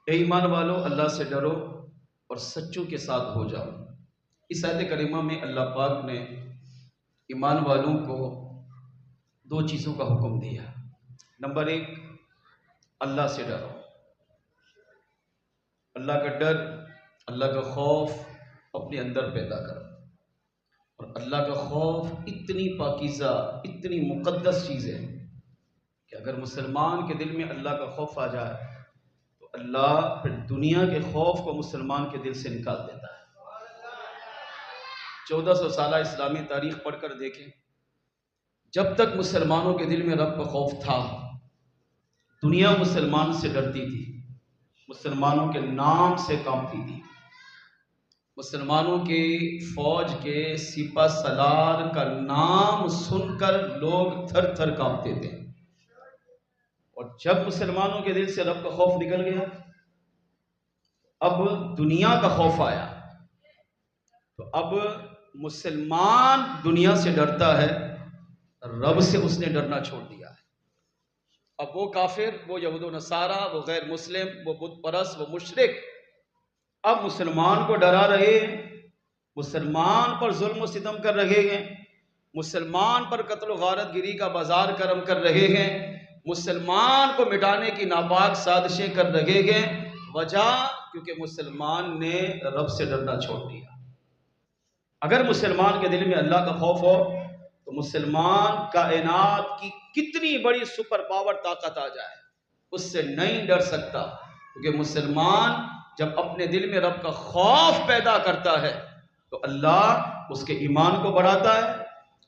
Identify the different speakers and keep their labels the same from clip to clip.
Speaker 1: اے ایمان والو، اللہ سے ڈرو اور سچوں کے ساتھ ہو جاؤ۔ اس آیت کریمہ میں اللہ پاک نے ایمان والوں کو دو چیزوں کا حکم دیا۔ نمبر ایک، اللہ سے ڈرو۔ اللہ کا ڈر، اللہ کا خوف اپنے اندر پیدا کرو۔ اور اللہ کا خوف اتنی پاکیزہ، اتنی مقدس چیز ہے کہ اگر مسلمان کے دل میں اللہ کا خوف آ جائے تو اللہ پھر دنیا کے خوف کو مسلمان کے دل سے نکال دیتا ہے۔ 1400 سالہ اسلامی تاریخ پڑھ کر دیکھیں، جب تک مسلمانوں کے دل میں رب کا خوف تھا، دنیا مسلمان سے ڈرتی تھی، مسلمانوں کے نام سے کانپتی تھی، مسلمانوں کے فوج کے سپہ سالار کا نام سن کر لوگ تھر تھر کانپتے تھے۔ اور جب مسلمانوں کے دل سے رب کا خوف نکل گیا، اب دنیا کا خوف آیا، تو اب مسلمان دنیا سے ڈرتا ہے، رب سے اس نے ڈرنا چھوڑ دیا ہے۔ اب وہ کافر، وہ یہود و نصارہ، وہ غیر مسلم، وہ بت پرست، وہ مشرک اب مسلمان کو ڈرا رہے ہیں، مسلمان پر ظلم و ستم کر رہے ہیں، مسلمان پر قتل و غارت گری کا بازار کرم کر رہے ہیں، مسلمان کو مٹانے کی ناپاک سازشیں کر رہے ہیں۔ وجہ کیونکہ مسلمان نے رب سے ڈرنا چھوڑ دیا۔ اگر مسلمان کے دل میں اللہ کا خوف ہو تو مسلمان کائنات کی کتنی بڑی سپر پاور طاقت آ جائے اس سے نہیں ڈر سکتا، کیونکہ مسلمان جب اپنے دل میں رب کا خوف پیدا کرتا ہے تو اللہ اس کے ایمان کو بڑھاتا ہے،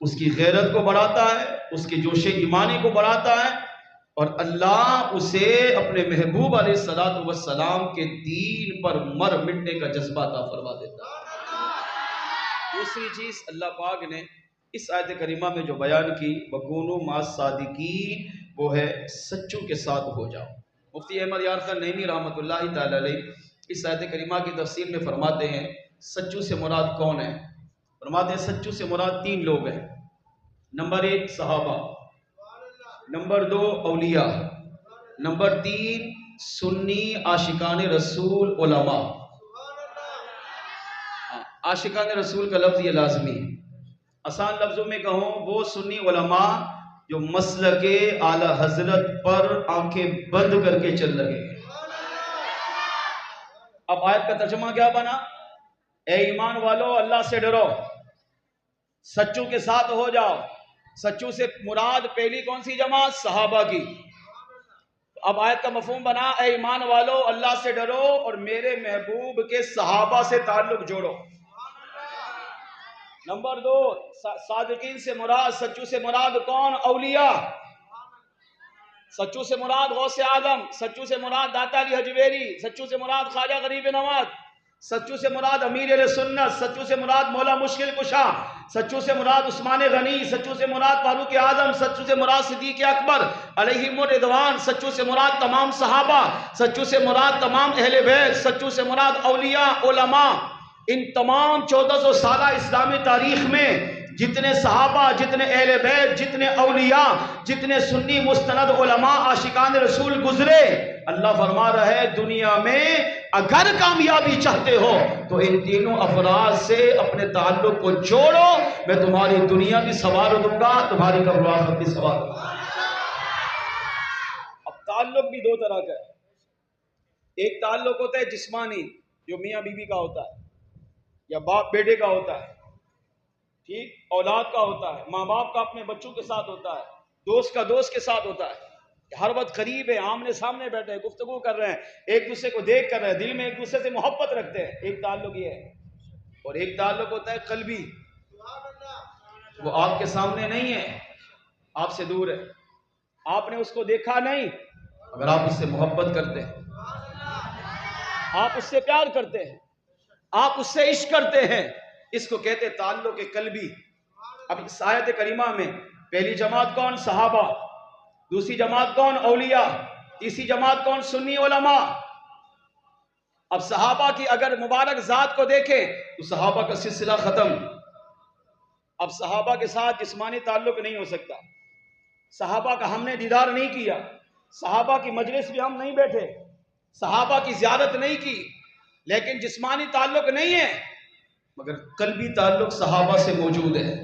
Speaker 1: اس کی غیرت کو بڑھاتا ہے، اس کے جوش ایمانی کو بڑھاتا ہے، اور اللہ اسے اپنے محبوب علیہ السلام کے دین پر مر مٹنے کا جذبہ عطا فرما دیتا ہے۔ دوسری چیز اللہ پاک نے اس آیت کریمہ میں جو بیان کی، وَكُونُوا مَعَ الصَّادِقِينَ، وہ ہے سچوں کے ساتھ ہو جاؤ۔ مفتی احمد یار خان نعیمی رحمۃ اللہ تعالی علیہ اس آیت کریمہ کی تفسیر میں فرماتے ہیں سچوں سے مراد کون ہے؟ فرماتے ہیں سچوں سے مراد 3 لوگ ہیں۔ نمبر 1 صحابہ، نمبر 2 اولیاء، نمبر 3 سنی عاشقان رسول علماء۔ عاشقان رسول کا لفظ یہ لازمی ہے۔ آسان لفظوں میں کہوں، وہ سنی علماء جو مسلک اعلی حضرت پر آنکھیں بند کر کے چل رہے ہیں۔ اب آیت کا ترجمہ کیا بنا؟ اے ایمان والو، اللہ سے ڈرو، سچوں کے ساتھ ہو جاؤ۔ سچوں سے مراد پہلی کون سی جماعت؟ صحابہ کی۔ اب آیت کا مفہوم بنا، اے ایمان والو اللہ سے ڈرو اور میرے محبوب کے صحابہ سے تعلق جوڑو۔ نمبر 2 صادقین سے مراد، سچوں سے مراد کون؟ اولیاء۔ سچوں سے مراد غوث اعظم، سچوں سے مراد داتا علی حجویری، سچوں سے مراد خواجہ غریب نواز، سچوں سے مراد امیر اہل سنت، سچوں سے مراد مولا مشکل کشا، سچوں سے مراد عثمان غنی، سچوں سے مراد فاروق اعظم، سچوں سے مراد صدیق اکبر علیہم الرضوان، سچوں سے مراد تمام صحابہ، سچوں سے مراد تمام اہل بیت، سچوں سے مراد اولیاء، علماء۔ ان تمام 1400 سالہ اسلامی تاریخ میں جتنے صحابہ، جتنے اہل بیت، جتنے اولیاء، جتنے سنی مستند علماء عاشقان رسول گزرے، اللہ فرما رہا ہے دنیا میں اگر کامیابی چاہتے ہو تو ان تینوں افراد سے اپنے تعلق کو جوڑو، میں تمہاری دنیا بھی سنوار دوں گا، تمہاری قبر و آخرت بھی سنوار دوں گا۔ اب تعلق بھی 2 طرح کا ہے۔ ایک تعلق ہوتا ہے جسمانی، جو میاں بیوی کا ہوتا ہے یا باپ بیٹے کا ہوتا ہے، ٹھیک، اولاد کا ہوتا ہے، ماں باپ کا اپنے بچوں کے ساتھ ہوتا ہے، دوست کا دوست کے ساتھ ہوتا ہے، ہر وقت قریب ہے، آمنے سامنے بیٹھے ہیں، گفتگو کر رہے ہیں، ایک دوسرے کو دیکھ کر رہے ہیں، دل میں ایک دوسرے سے محبت رکھتے ہیں۔ ایک تعلق یہ ہے۔ اور ایک تعلق ہوتا ہے قلبی، وہ آپ کے سامنے نہیں ہے، آپ سے دور ہے، آپ نے اس کو دیکھا نہیں، اگر آپ اس سے محبت کرتے ہیں، آپ اس سے پیار کرتے ہیں، آپ اس سے عشق کرتے ہیں، اس کو کہتے ہیں تعلق قلبی۔ اب اس آیت کریمہ میں پہلی جماعت کون؟ صحابہ، دوسری جماعت کون؟ اولیاء، تیسری جماعت کون؟ سنی علماء۔ اب صحابہ کی اگر مبارک ذات کو دیکھیں تو صحابہ کا سلسلہ ختم۔ اب صحابہ کے ساتھ جسمانی تعلق نہیں ہو سکتا، صحابہ کا ہم نے دیدار نہیں کیا، صحابہ کی مجلس بھی ہم نہیں بیٹھے، صحابہ کی زیارت نہیں کی، لیکن جسمانی تعلق نہیں ہے، مگر قلبی تعلق صحابہ سے موجود ہے۔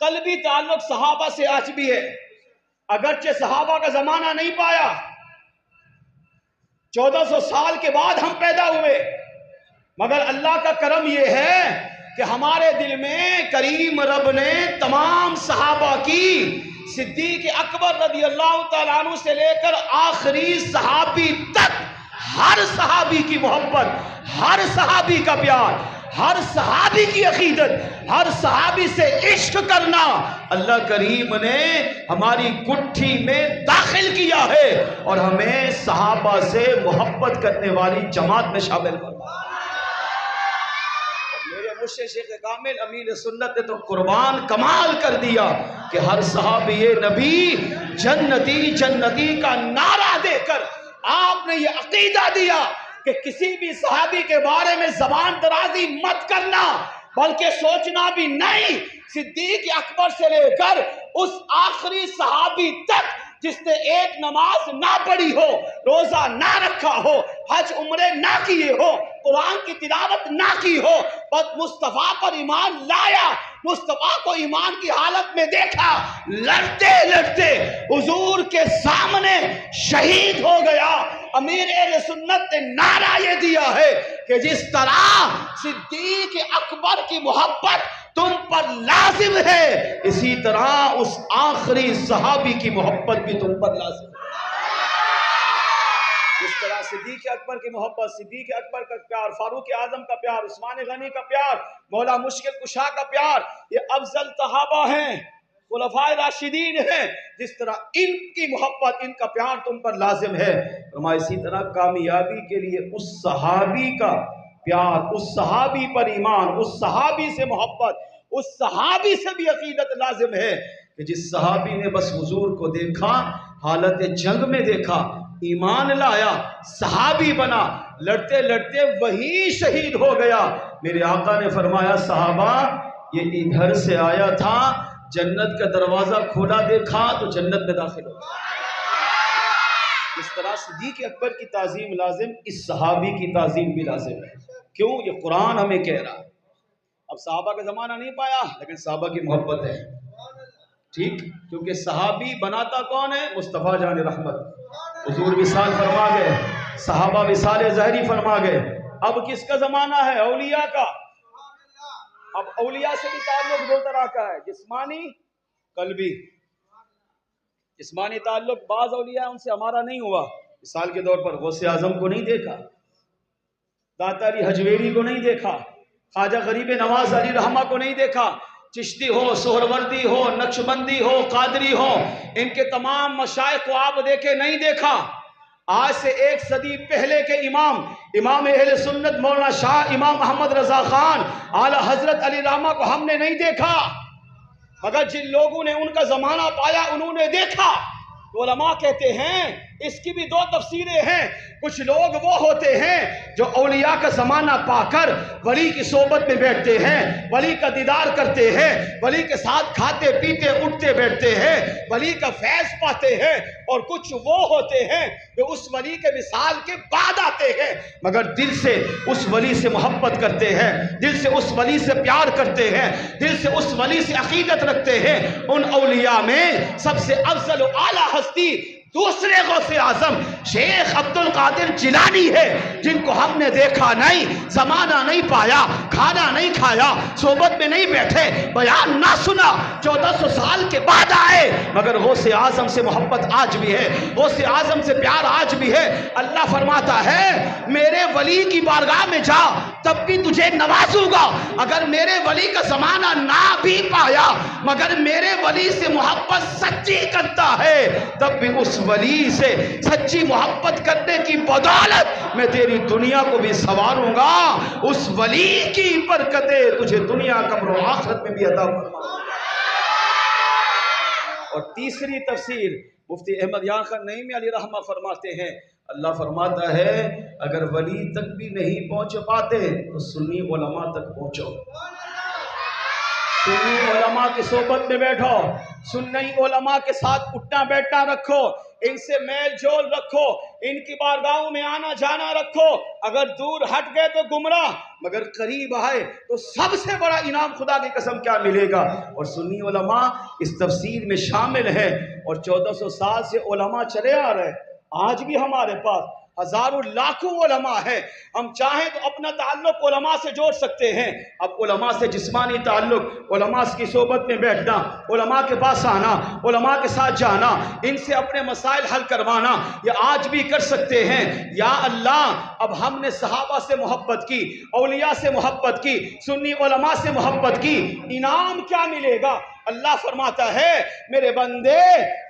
Speaker 1: قلبی تعلق صحابہ سے آج بھی ہے، اگرچہ صحابہ کا زمانہ نہیں پایا، 1400 سال کے بعد ہم پیدا ہوئے، مگر اللہ کا کرم یہ ہے کہ ہمارے دل میں کریم رب نے تمام صحابہ کی، صدیق اکبر رضی اللہ تعالیٰ عنہ سے لے کر آخری صحابی تک، ہر صحابی کی محبت، ہر صحابی کا پیار، ہر صحابی کی عقیدت، ہر صحابی سے عشق کرنا اللہ کریم نے ہماری گٹھی میں داخل کیا ہے، اور ہمیں صحابہ سے محبت کرنے والی جماعت میں شامل کرنا۔ میرے مرشد شیخ کامل امین سنت نے تو قربان کمال کر دیا کہ ہر صحابی نبی جنتی جنتی کا نعرہ دے کر آپ نے یہ عقیدہ دیا کہ کسی بھی صحابی کے بارے میں زبان درازی مت کرنا، بلکہ سوچنا بھی نہیں۔ صدیق اکبر سے لے کر اس آخری صحابی تک جس نے ایک نماز نہ پڑھی ہو، روزہ نہ رکھا ہو، حج عمرے نہ کیے ہو، قرآن کی تلاوت نہ کی ہو، بس مصطفیٰ پر ایمان لایا، مصطفیٰ کو ایمان کی حالت میں دیکھا، لڑتے لڑتے حضور کے سامنے شہید ہو گیا۔ امیر اہل سنت نے نعرہ یہ دیا ہے کہ جس طرح صدیق اکبر کی محبت تم پر لازم ہے، اسی طرح اس آخری صحابی کی محبت بھی تم پر لازم ہے۔ جس طرح صدیق اکبر کی محبت، صدیق اکبر کا پیار، فاروق اعظم کا پیار، عثمان غنی کا پیار، مولا مشکل کشا کا پیار، یہ افضل صحابہ ہیں، خلفائے راشدین ہیں، جس طرح ان کی محبت، ان کا پیار تم پر لازم ہے۔ فرمایا اسی طرح کامیابی کے لیے اس صحابی کا پیار، اس صحابی پر ایمان، اس صحابی سے محبت، اس صحابی سے بھی عقیدت لازم ہے کہ جس صحابی نے بس حضور کو دیکھا، حالت جنگ میں دیکھا، ایمان لایا، صحابی بنا، لڑتے لڑتے وہی شہید ہو گیا۔ میرے آقا نے فرمایا صحابہ یہ ادھر سے آیا تھا، جنت کا دروازہ کھولا دیکھا تو جنت میں داخل ہو گیا۔ اس طرح صدیق اکبر کی تعظیم لازم، اس صحابی کی تعظیم بھی لازم ہے۔ کیوں؟ یہ قرآن ہمیں کہہ رہا ہے۔ اب صحابہ کا زمانہ نہیں پایا، لیکن صحابہ کی محبت ہے، ٹھیک؟ کیونکہ صحابی بناتا کون ہے؟ مصطفیٰ جان رحمت، حضور وصال فرما گئے، صحابہ وصال ظاہری فرما گئے۔ اب کس کا زمانہ ہے؟ اولیاء کا۔ اب اولیاء سے بھی تعلق دو طرح کا ہے، جسمانی، قلبی۔ جسمانی تعلق بعض اولیاء ان سے ہمارا نہیں ہوا، مثال کے طور پر غوث اعظم کو نہیں دیکھا، داتا علی حجویری کو نہیں دیکھا، خواجہ غریب نواز علی رحمہ کو نہیں دیکھا، چشتی ہو، سہروردی ہو، نقشبندی ہو، قادری ہو، ان کے تمام مشائخ کو آپ دیکھے نہیں دیکھا۔ آج سے 1 صدی پہلے کے امام اہل سنت مولانا شاہ امام محمد رضا خان اعلیٰ حضرت علی رحمہ کو ہم نے نہیں دیکھا، مگر جن لوگوں نے ان کا زمانہ پایا انہوں نے دیکھا۔ علماء کہتے ہیں اس کی بھی 2 تفسیریں ہیں۔ کچھ لوگ وہ ہوتے ہیں جو اولیاء کا زمانہ پا کر ولی کی صحبت میں بیٹھتے ہیں، ولی کا دیدار کرتے ہیں، ولی کے ساتھ کھاتے پیتے اٹھتے بیٹھتے ہیں، ولی کا فیض پاتے ہیں، اور کچھ وہ ہوتے ہیں جو اس ولی کے وصال کے بعد آتے ہیں مگر دل سے اس ولی سے محبت کرتے ہیں، دل سے اس ولی سے پیار کرتے ہیں، دل سے اس ولی سے عقیدت رکھتے ہیں۔ ان اولیاء میں سب سے افضل و اعلیٰ ہستی دوسرے غوث اعظم شیخ عبد القادر جیلانی ہے، جن کو ہم نے دیکھا نہیں، زمانہ نہیں پایا، کھانا نہیں کھایا، صحبت میں نہیں بیٹھے، بیان نہ سنا، 1400 سال کے بعد آئے، مگر غوث اعظم سے محبت آج بھی ہے، غوث اعظم سے پیار آج بھی ہے۔ اللہ فرماتا ہے میرے ولی کی بارگاہ میں جا تب بھی تجھے نوازوں گا۔ اگر میرے ولی کا زمانہ نہ بھی پایا مگر میرے ولی سے محبت سچی کرتا ہے، تب بھی اس ولی سے سچی محبت کرنے کی بدولت میں تیری دنیا کو بھی سنواروں گا، اس ولی کی برکتیں تجھے دنیا قبر و آخرت میں بھی عطا فرماؤں گا۔ اور تیسری تفسیر مفتی احمد یار خان نعیمی علی رحمہ فرماتے ہیں، اللہ فرماتا ہے اگر ولی تک بھی نہیں پہنچ پاتے تو سنی علماء تک پہنچو، سنی علماء کی صحبت میں بیٹھو، سنی علماء کے ساتھ اٹھنا بیٹھنا رکھو، ان سے میل جول رکھو، ان کی بارگاہوں میں آنا جانا رکھو. اگر دور ہٹ گئے تو گمراہ، مگر قریب آئے تو سب سے بڑا انعام خدا کی قسم کیا ملے گا. اور سنی علماء اس تفسیر میں شامل ہے، اور 1400 سال سے علماء چلے آ رہے ہیں. آج بھی ہمارے پاس ہزاروں لاکھوں علماء ہیں. ہم چاہیں تو اپنا تعلق علماء سے جوڑ سکتے ہیں. اب علماء سے جسمانی تعلق، علماء کی صحبت میں بیٹھنا، علماء کے پاس آنا، علماء کے ساتھ جانا، ان سے اپنے مسائل حل کروانا، یہ آج بھی کر سکتے ہیں. یا اللہ، اب ہم نے صحابہ سے محبت کی، اولیاء سے محبت کی، سنی علماء سے محبت کی، انعام کیا ملے گا؟ اللہ فرماتا ہے میرے بندے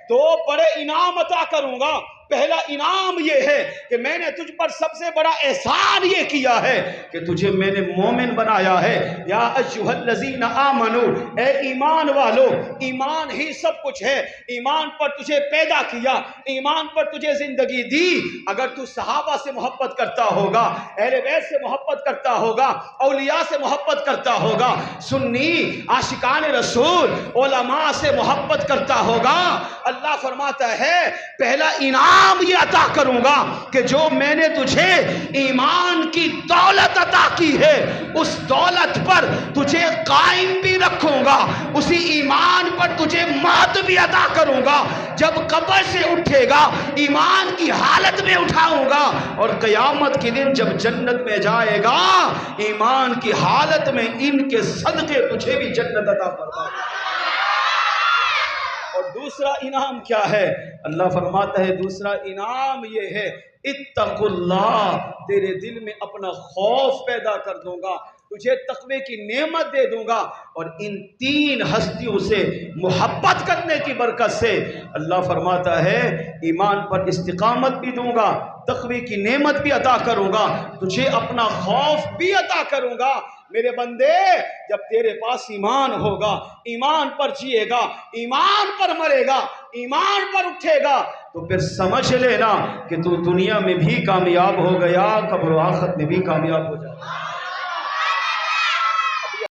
Speaker 1: دو بڑے انعام عطا کروں گا. پہلا انعام یہ ہے کہ میں نے تجھ پر سب سے بڑا احسان یہ کیا ہے کہ تجھے میں نے مومن بنایا ہے. یا ایھا الذین آمنو، اے ایمان والو، ایمان ہی سب کچھ ہے. ایمان پر تجھے پیدا کیا، ایمان پر تجھے زندگی دی. اگر تو صحابہ سے محبت کرتا ہوگا، اہل بیت سے محبت کرتا ہوگا، اولیاء سے محبت کرتا ہوگا، سنی عاشقان رسول علماء سے محبت کرتا ہوگا، اللہ فرماتا ہے پہلا انعام یہ عطا کروں گا کہ جو میں نے تجھے ایمان کی دولت عطا کی ہے، اس دولت پر تجھے قائم بھی رکھوں گا، اسی ایمان پر تجھے موت بھی عطا کروں گا. جب قبر سے اٹھے گا ایمان کی حالت میں اٹھاؤں گا، اور قیامت کے دن جب جنت میں جائے گا ایمان کی حالت میں ان کے صدقے تجھے بھی جنت عطا فرماؤں گا. اور دوسرا انعام کیا ہے؟ اللہ فرماتا ہے دوسرا انعام یہ ہے اتقوا اللہ، تیرے دل میں اپنا خوف پیدا کر دوں گا، تجھے تقوی کی نعمت دے دوں گا، اور ان تین ہستیوں سے محبت کرنے کی برکت سے اللہ فرماتا ہے ایمان پر استقامت بھی دوں گا، تقوی کی نعمت بھی عطا کروں گا، تجھے اپنا خوف بھی عطا کروں گا. میرے بندے جب تیرے پاس ایمان ہوگا، ایمان پر جیے گا، ایمان پر مرے گا، ایمان پر اٹھے گا، تو پھر سمجھ لینا کہ تو دنیا میں بھی کامیاب ہو گیا، قبر و آخرت میں بھی کامیاب ہو جائے.